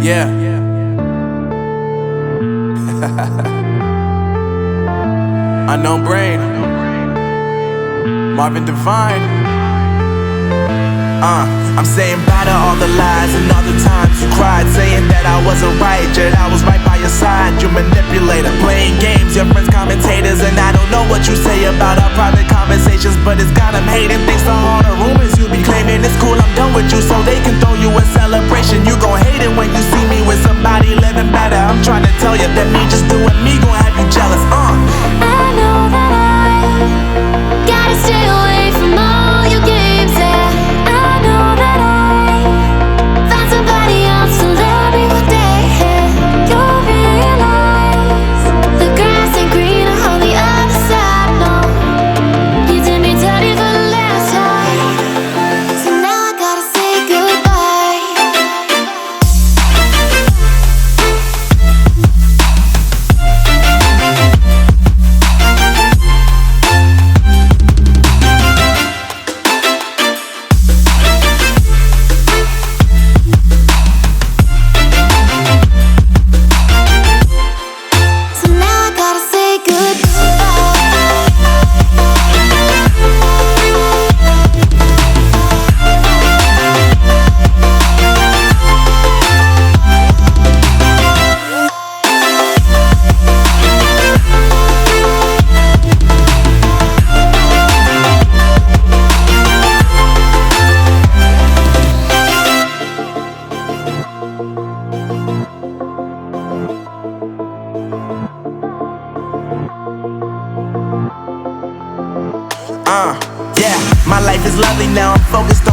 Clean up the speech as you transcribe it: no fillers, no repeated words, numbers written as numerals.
Yeah. Unknown Brain, Marvin Divine. I'm saying bye to all the lies and all the times you cried, saying that I wasn't right, yet I was right by your side. You manipulator, playing games, your friends commentators, and I don't know what you say about our private conversations, but it's got them hating. Thanks to all the rumors you be claiming. It's cool, I'm done with you, so they can throw you a celebration. You gon' hate it when you see me with somebody living better. I'm trying to tell you that me just doing me gon' have you jealous. I know that I gotta stay away from all your games, yeah. I know that I found somebody else to love me one day, yeah. You'll realize the grass ain't greener on the other side, no. You did me dirty for the last time, so now I gotta say goodbye. So now I gotta say Yeah, my life is lovely now, I'm focused on